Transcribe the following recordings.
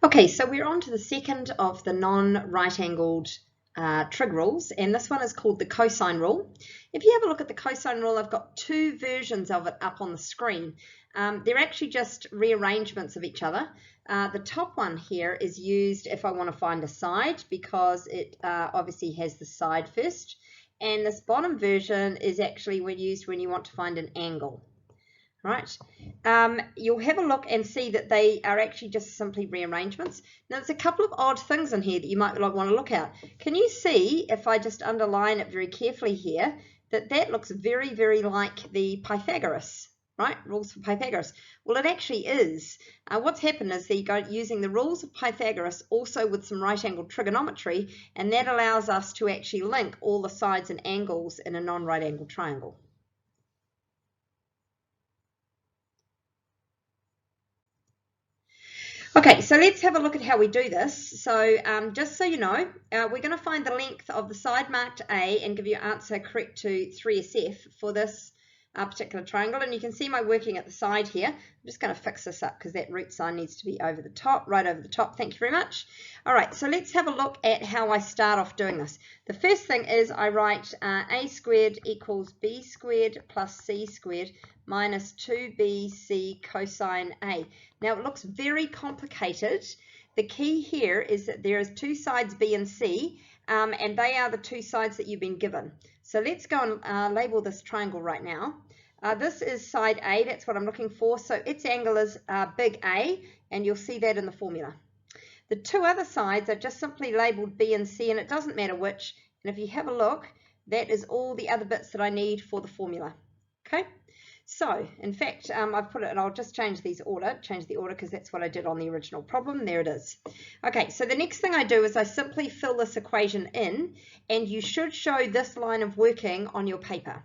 Okay, so we're on to the second of the non-right-angled trig rules, and this one is called the cosine rule. If you have a look at the cosine rule, I've got two versions of it up on the screen. They're actually just rearrangements of each other. The top one here is used if I want to find a side, because it obviously has the side first, and this bottom version is actually used when you want to find an angle. Right, you'll have a look and see that they are actually just simply rearrangements. Now there's a couple of odd things in here that you might want to look at. Can you see, if I just underline it very carefully here, that that looks very, very like the Pythagoras, right? Rules for Pythagoras. Well, it actually is. What's happened is they go using the rules of Pythagoras also with some right-angled trigonometry, and that allows us to actually link all the sides and angles in a non-right-angled triangle. Okay, so let's have a look at how we do this. So just so you know, we're going to find the length of the side marked A and give you an answer correct to 3SF for this particular triangle. And you can see my working at the side here. I'm just going to fix this up because that root sign needs to be over the top, right over the top. Thank you very much. All right, so let's have a look at how I start off doing this. The first thing is I write A squared equals B squared plus C squared minus 2bc cosine A. Now it looks very complicated. The key here is that there is two sides B and C, and they are the two sides that you've been given. So let's go and label this triangle right now. This is side A, that's what I'm looking for. So its angle is big A, and you'll see that in the formula. The two other sides are just simply labeled B and C, and it doesn't matter which. And if you have a look, that is all the other bits that I need for the formula. Okay. So, in fact, I've put it, and I'll just change the order because that's what I did on the original problem. There it is. Okay, so the next thing I do is I simply fill this equation in, and you should show this line of working on your paper.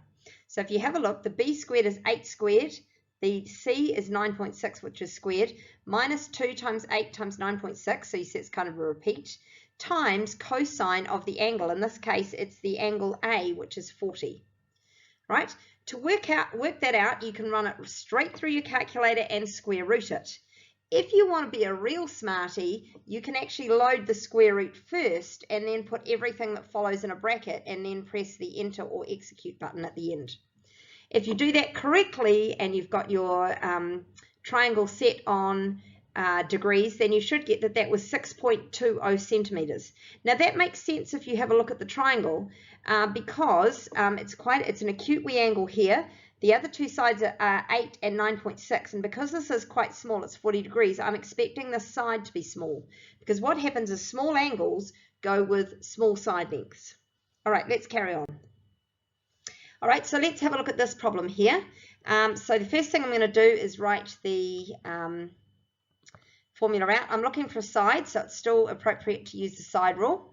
So if you have a look, the B squared is 8 squared, the C is 9.6, which is squared, minus 2 times 8 times 9.6, so you see it's kind of a repeat, times cosine of the angle. In this case, it's the angle A, which is 40. Right? To work that out, you can run it straight through your calculator and square root it. If you want to be a real smarty, you can actually load the square root first and then put everything that follows in a bracket and then press the enter or execute button at the end. If you do that correctly and you've got your triangle set on degrees, then you should get that that was 6.20 centimeters. Now that makes sense if you have a look at the triangle, because it's an acute wee angle here. The other two sides are 8 and 9.6, and because this is quite small, it's 40 degrees, I'm expecting this side to be small, because what happens is small angles go with small side lengths. All right, let's carry on. All right, so let's have a look at this problem here. So the first thing I'm going to do is write the formula out. I'm looking for a side, so it's still appropriate to use the side rule.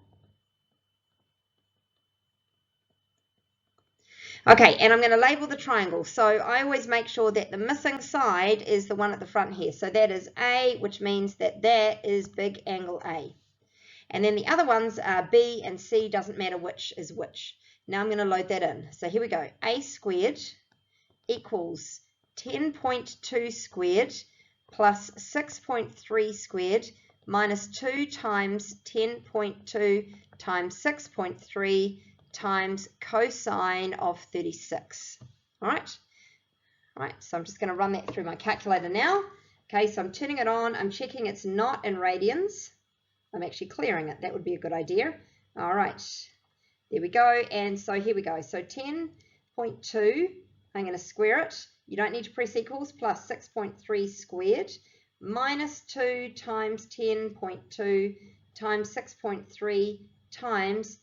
Okay, and I'm going to label the triangle. So I always make sure that the missing side is the one at the front here. So that is A, which means that that is big angle A. And then the other ones are B and C, doesn't matter which is which. Now I'm going to load that in. So here we go. A squared equals 10.2 squared plus 6.3 squared minus 2 times 10.2 times 6.3 times cosine of 36. All right, so I'm just going to run that through my calculator now. Okay, so I'm turning it on. I'm checking it's not in radians. I'm actually clearing it. That would be a good idea. All right, there we go. And so here we go. So 10.2, I'm going to square it. You don't need to press equals, plus 6.3 squared minus 2 times 10.2 times 6.3 times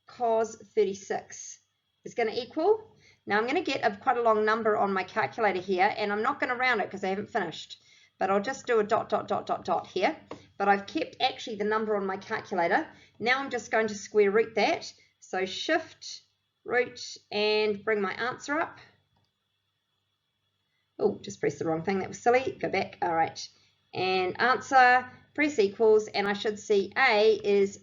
cos 36 is going to equal. Now I'm going to get quite a long number on my calculator here, and I'm not going to round it because I haven't finished, but I'll just do a dot, dot, dot, dot, dot here. But I've kept actually the number on my calculator. Now I'm just going to square root that. So shift root and bring my answer up. Oh, just pressed the wrong thing. That was silly. Go back. All right. And answer, press equals, and I should see A is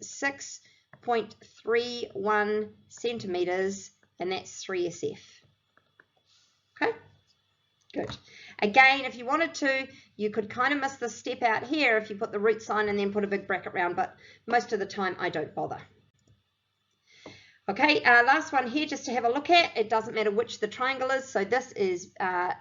6.31 centimeters, and that's 3SF. Okay, good. Again, if you wanted to, you could kind of miss this step out here if you put the root sign and then put a big bracket round, but most of the time I don't bother. Okay, last one here just to have a look at. It doesn't matter which the triangle is. So this is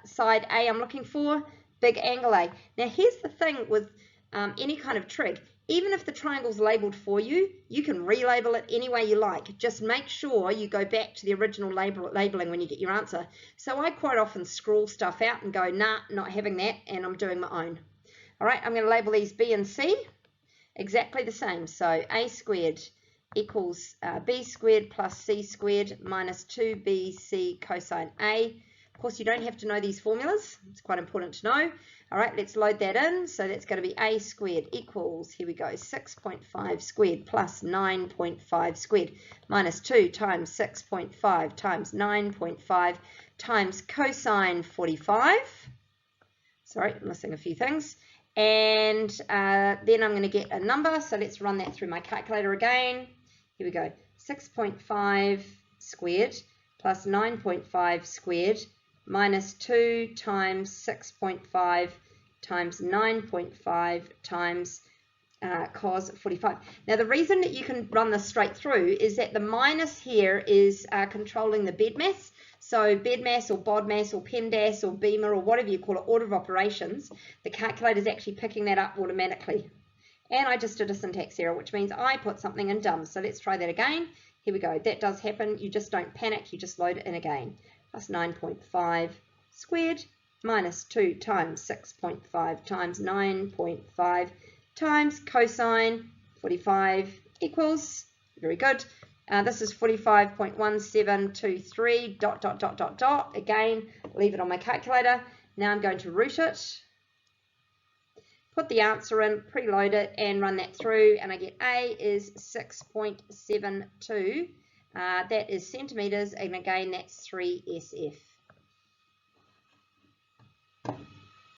side A I'm looking for, big angle A. Now here's the thing with any kind of trig. Even if the triangle's labeled for you, you can relabel it any way you like. Just make sure you go back to the original labeling when you get your answer. So I quite often scroll stuff out and go, nah, not having that, and I'm doing my own. All right, I'm going to label these B and C exactly the same. So A squared equals B squared plus C squared minus 2BC cosine A. Of course, you don't have to know these formulas. It's quite important to know. All right, let's load that in. So that's going to be A squared equals, here we go, 6.5 squared plus 9.5 squared minus 2 times 6.5 times 9.5 times cosine 45. Sorry, I'm missing a few things. And then I'm going to get a number. So let's run that through my calculator again. Here we go, 6.5 squared plus 9.5 squared minus 2 times 6.5 times 9.5 times cos 45. Now the reason that you can run this straight through is that the minus here is controlling the bed mass. So bed mass or bod mass or PEMDAS or beamer or whatever you call it, order of operations, the calculator is actually picking that up automatically. And I just did a syntax error, which means I put something in dumb. So let's try that again. Here we go. That does happen. You just don't panic. You just load it in again. Plus 9.5 squared minus 2 times 6.5 times 9.5 times cosine 45 equals, very good. This is 45.1723 dot, dot, dot, dot, dot. Again, leave it on my calculator. Now I'm going to root it, put the answer in, preload it, and run that through, and I get A is 6.72. That is centimeters, and again, that's 3 SF.